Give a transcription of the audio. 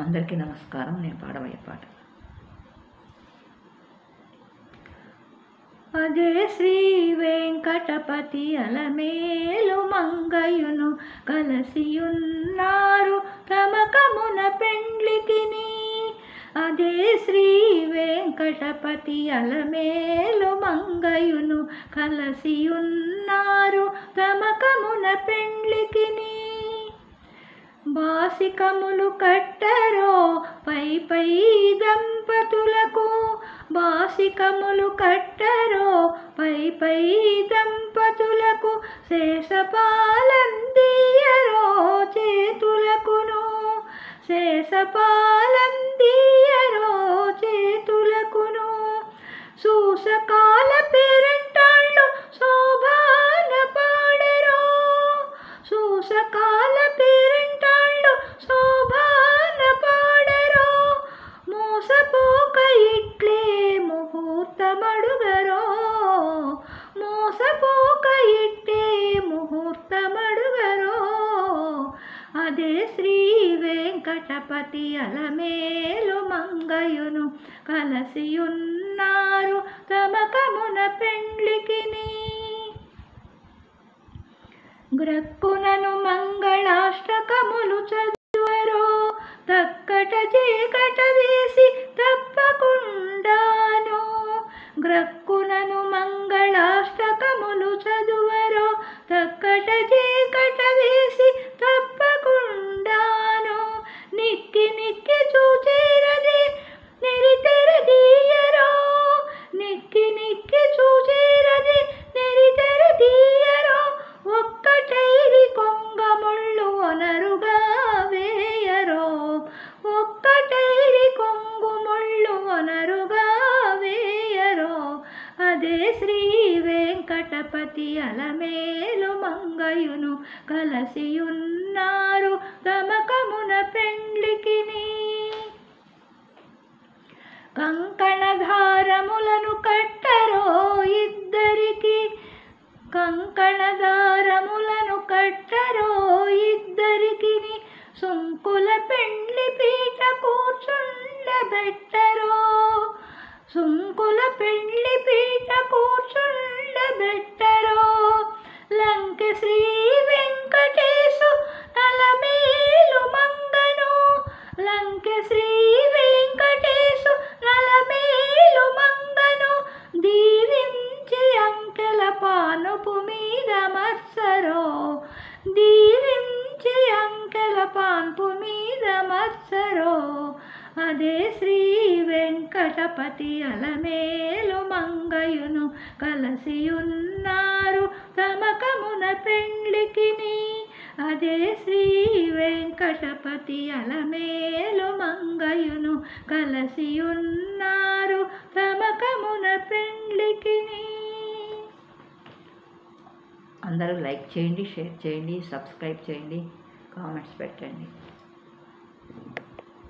అందరికీ నమస్కారం. నేను పాడబోయే పాట. అదే శ్రీ వెంకటపతి అలమేలు మంగయును కలసియున్నారు తమకమున పెండ్లికిని. అదే శ్రీ వెంకటపతి అలమేలు మంగయును కలసియున్నారు తమకమున పెండ్లికిని. బాసికములు కట్టరో పై పై దంపతులకు, బాసికములు కట్టరో పై పై దంపతులకు, శేషపాలందీయరో చేతులకును, శేషపాలందీయరో చేతులకును. సూసకాల పేరంటాళ్ళు శోభాన పాడరో, సూసకాల పేరంటాళ్ళు శోభాన పాడరో. మోసపోక ఇట్లే ముహూర్తమడుగరో, మోసపోక ఇట్టే ముహూర్తమడుగరో. అదే శ్రీ వెంకటపతి అలమేలు మంగయును కలసియున్నారు తమకమున పెండ్లికిని. గ్రక్కునను మంగళాష్టకములు చదువరో, తక్కట చీకట వేసి తప్పకుండాను. గ్రక్కునను మంగళాష్టకములు చదువరో, తక్కట చీకట వేసి తప్పకుండాను. నిక్కి నిక్కి చూచేరది నెరితెరదీయరో, నిక్కి నిక్కి చూచేరది నెరితెరదీయరో. ఒక్కటైరి కొంగముళ్ళు ఒనరుగా వేయరో, ఒక్కటైరి కొంగుముళ్ళు ఒనరుగా వేయరో. అదే శ్రీ వెంకటపతి అలమేలు మంగయును కలసియున్నారు తమకమున పెండ్లికిని. కంకణధారములను కట్టరో ఇద్దరికి, కంకణధారములను కట్టరో ఇద్దరికిని. సుంకుల పెండ్లి పీట కూర్చుండబెట్టరో, సుంకుల పెండ్లి పీట కూర్చుండబెట్టరో. లంకె శ్రీ వెంకటేశు అలమేలు మంగను, లంకె శ్రీ వెంకటేశు అలమేలు మంగను. దీవించి అంకెల పానుపు మీద మత్సరో, దీవించి అంకెల పాన్పు మీద మత్సరో. అదే శ్రీ వెంకటపతి అలమేలు మంగయును కలసియున్నారు తమకమున పెండ్లికిని. అదే శ్రీ వెంకటపతి అలమేలు మంగయును కలసియున్నారు తమకమున పెండ్లికిని. అందరూ లైక్ చేయండి, షేర్ చేయండి, సబ్స్క్రైబ్ చేయండి, కామెంట్స్ పెట్టండి.